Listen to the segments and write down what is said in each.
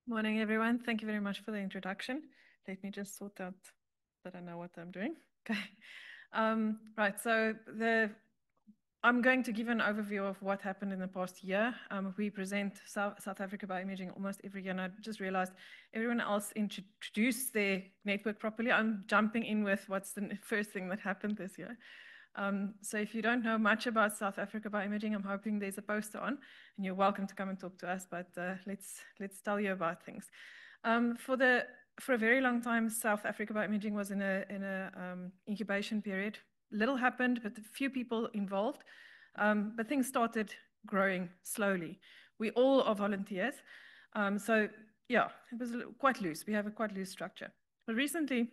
Morning, everyone. Thank you very much for the introduction. Let me just sort out that I know what I'm doing. Okay. Right. I'm going to give an overview of what happened in the past year. We present South Africa Bioimaging almost every year, and I just realized everyone else introduced their network properly. I'm jumping in with what's the first thing that happened this year. So if you don't know much about South Africa Bioimaging, I'm hoping there's a poster on, and you're welcome to come and talk to us. But let's tell you about things. For a very long time, South Africa Bioimaging was in a incubation period. Little happened, but a few people involved. But things started growing slowly. We all are volunteers, so yeah, it was quite loose. We have a quite loose structure. But recently,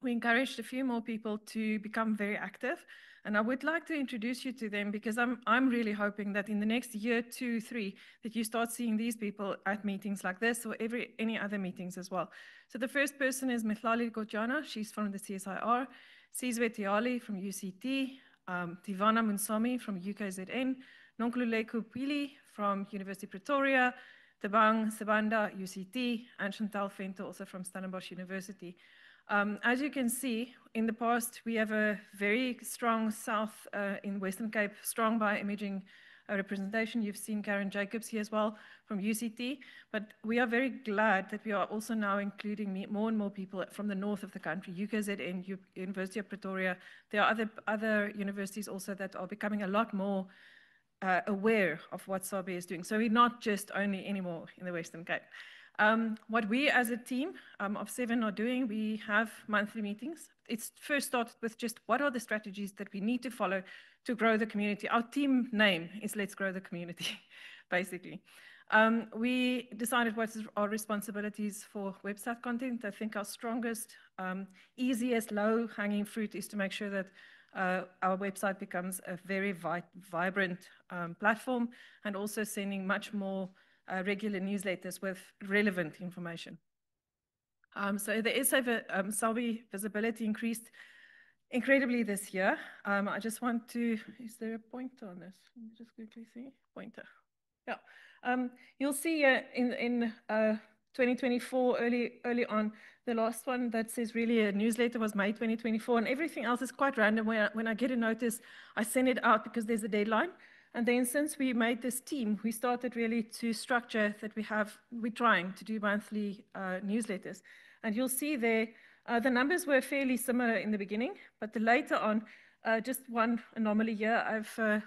we encouraged a few more people to become very active. And I would like to introduce you to them because I'm really hoping that in the next year, 2, 3, that you start seeing these people at meetings like this or any other meetings as well. So the first person is Mihlali Gojana. She's from the CSIR. Sizwe Tiali from UCT. Tivana Munsami from UKZN. Nonkululeko Pili from University of Pretoria. Tabang Sebanda, UCT. And Chantal Venter, also from Stellenbosch University. As you can see, in the past, we have a very strong South in Western Cape, strong bioimaging representation. You've seen Karen Jacobs here as well from UCT, but we are very glad that we are also now including more and more people from the north of the country, UKZN, University of Pretoria. There are other universities also that are becoming a lot more aware of what SABE is doing. So we're not just only anymore in the Western Cape. What we as a team of 7 are doing, we have monthly meetings. It's first started with just what are the strategies that we need to follow to grow the community. Our team name is Let's Grow the Community, basically. We decided what our responsibilities for website content. I think our strongest, easiest, low-hanging fruit is to make sure that our website becomes a very vibrant platform, and also sending much more regular newsletters with relevant information. So the SABE visibility increased incredibly this year. I just want to, is there a pointer on this? Let me just quickly see, pointer. Yeah, you'll see in 2024, early on, the last one that says really a newsletter was May 2024, and everything else is quite random. When I get a notice, I send it out because there's a deadline. And then since we made this team, we started really to structure that we're trying to do monthly newsletters. And you'll see there, the numbers were fairly similar in the beginning, but later on, just one anomaly here.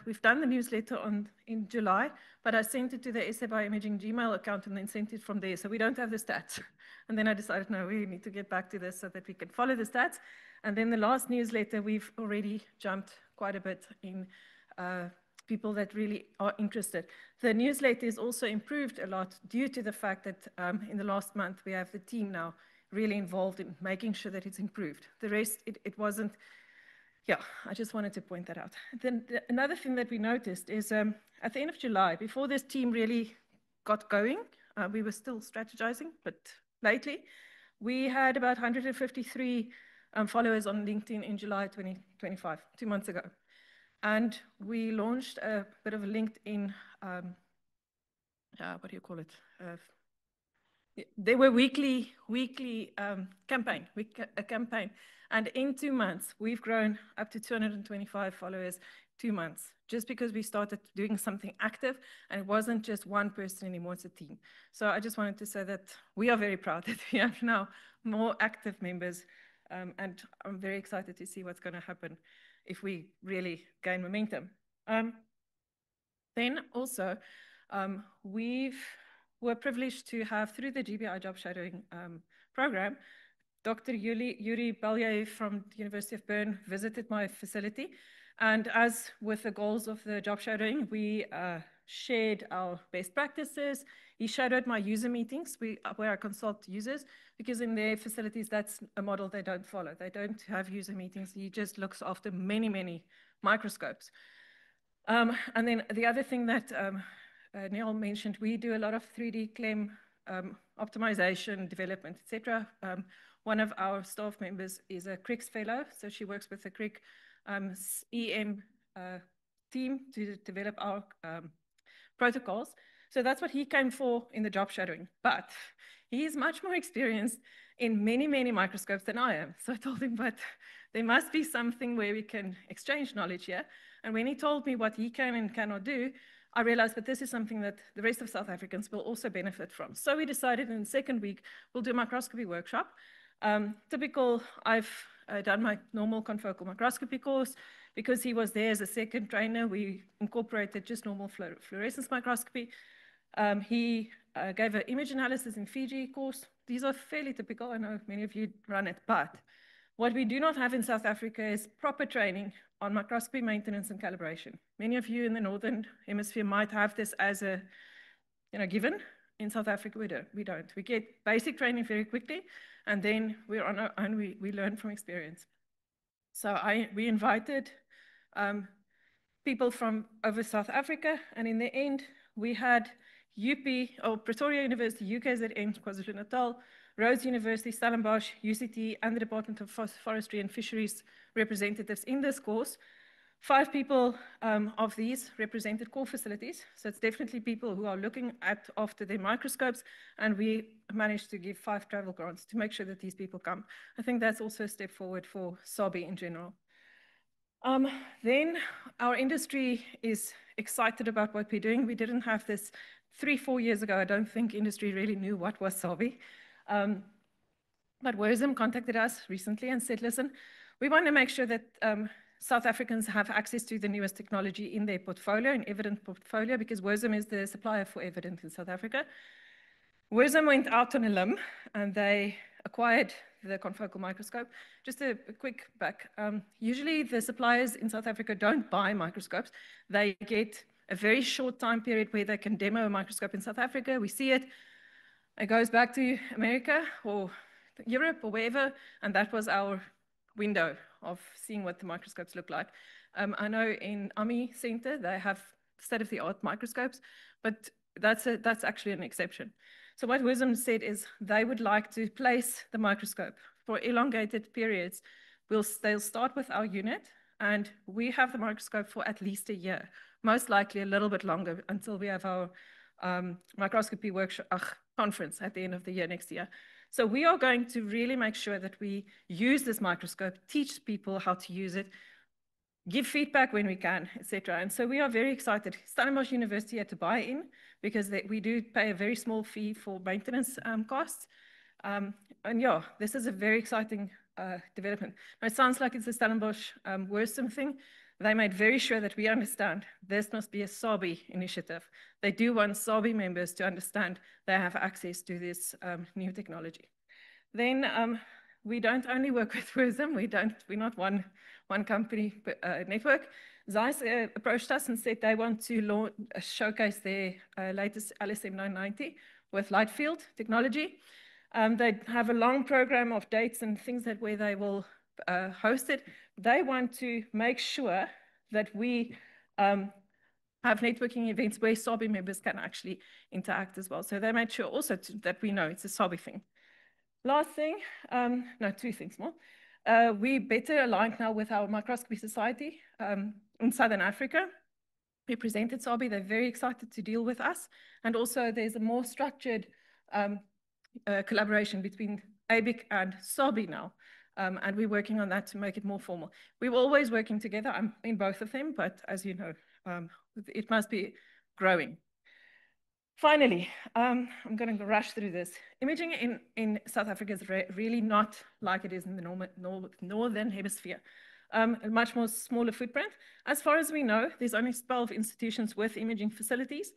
We've done the newsletter in July, but I sent it to the SA Bioimaging Gmail account and then sent it from there. So we don't have the stats. And then I decided, no, we need to get back to this so that we can follow the stats. And then the last newsletter, we've already jumped quite a bit in people that really are interested. The newsletter is also improved a lot due to the fact that in the last month, we have the team now really involved in making sure that it's improved. The rest, it wasn't. Yeah, I just wanted to point that out. Then another thing that we noticed is at the end of July, before this team really got going, we were still strategizing, but lately we had about 153 followers on LinkedIn in July 2025, 2 months ago. And we launched a bit of a LinkedIn, what do you call it? They were weekly campaign. And in 2 months, we've grown up to 225 followers, 2 months, just because we started doing something active, and it wasn't just one person anymore, it's a team. So I just wanted to say that we are very proud that we have now more active members, and I'm very excited to see what's going to happen if we really gain momentum. Then also, we're privileged to have, through the GBI job shadowing program, Dr. Yuri Balyaev from the University of Bern visited my facility. And as with the goals of the job shadowing, we shared our best practices. He shadowed my user meetings where I consult users, because in their facilities, that's a model they don't follow. They don't have user meetings. He just looks after many, many microscopes. And then the other thing that Neil mentioned, we do a lot of 3D CLEM optimization, development, etc. One of our staff members is a CRICS fellow, so she works with the CRIC EM team to develop our protocols. So that's what he came for in the job shadowing. But he is much more experienced in many, many microscopes than I am. So I told him, but there must be something where we can exchange knowledge here. And when he told me what he can and cannot do, I realized that this is something that the rest of South Africans will also benefit from. So we decided in the second week, we'll do a microscopy workshop. Typical, I've done my normal confocal microscopy course. Because he was there as a second trainer, we incorporated just normal fluorescence microscopy. He gave an image analysis in Fiji course. These are fairly typical. I know many of you run it, but what we do not have in South Africa is proper training on microscopy maintenance and calibration. Many of you in the Northern Hemisphere might have this as a given. In South Africa, we don't. We get basic training very quickly, and then we're on our own, we learn from experience. So we invited people from over South Africa, and in the end, we had Pretoria University, UKZN, KwaZulu-Natal, Rhodes University, Stellenbosch, UCT, and the Department of Forestry and Fisheries representatives in this course. 5 people of these represented core facilities, so it's definitely people who are looking after their microscopes, and we managed to give 5 travel grants to make sure that these people come. I think that's also a step forward for SABI in general. Then our industry is excited about what we're doing. We didn't have this 3-4 years ago. I don't think industry really knew what was SABI. But WIRSM contacted us recently and said, listen, we want to make sure that South Africans have access to the newest technology in their portfolio, in Evident portfolio, because WIRSM is the supplier for Evident in South Africa. WIRSM went out on a limb and they acquired the confocal microscope. Just a quick back. Usually the suppliers in South Africa don't buy microscopes. They get a very short time period where they can demo a microscope in South Africa. We see it. It goes back to America or Europe or wherever, and that was our window of seeing what the microscopes look like. I know in AMI Center, they have state-of-the-art microscopes, but that's actually an exception. So what WIRSM said is they would like to place the microscope for elongated periods. They'll start with our unit, and we have the microscope for at least a year, most likely a little bit longer until we have our microscopy workshop conference at the end of the year next year. So we are going to really make sure that we use this microscope, teach people how to use it, give feedback when we can, etc. And so we are very excited. Stellenbosch University had to buy in because we do pay a very small fee for maintenance costs. And yeah, this is a very exciting development. Now, it sounds like it's a Stellenbosch WIRSM thing. They made very sure that we understand this must be a SABI initiative. They do want SABI members to understand they have access to this new technology. Then we don't only work with WIRSM. We're not one company network. Zeiss approached us and said they want to showcase their latest LSM 990 with light field technology. They have a long program of dates and things where they will host it. They want to make sure that we have networking events where SABI members can actually interact as well. So they made sure also that we know it's a SABI thing. Last thing, no, 2 things more. We better aligned now with our microscopy society in Southern Africa. We presented SABI, they're very excited to deal with us. And also there's a more structured collaboration between ABIC and SABI now. And we're working on that to make it more formal. We're always working together. I'm in both of them, but as you know, it must be growing. Finally, I'm going to rush through this. Imaging in South Africa is really not like it is in the Northern Hemisphere. A much more smaller footprint. As far as we know, there's only 12 institutions with imaging facilities.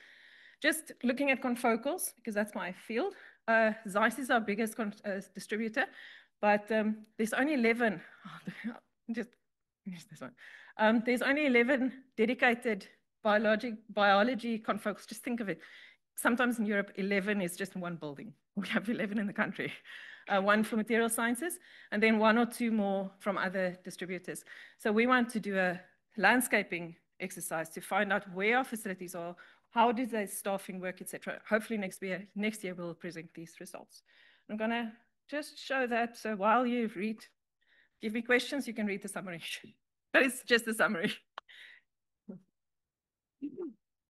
Just looking at confocals, because that's my field, Zeiss is our biggest distributor, but there's only 11, just finish this one. There's only 11 dedicated biology confocals. Just think of it. Sometimes in Europe, 11 is just one building. We have 11 in the country. 1 for material sciences, and then 1 or 2 more from other distributors. So we want to do a landscaping exercise to find out where our facilities are, how does their staffing work, etc. Hopefully next year we'll present these results. I'm going to just show that. So while you give me questions, you can read the summary. That is just the summary.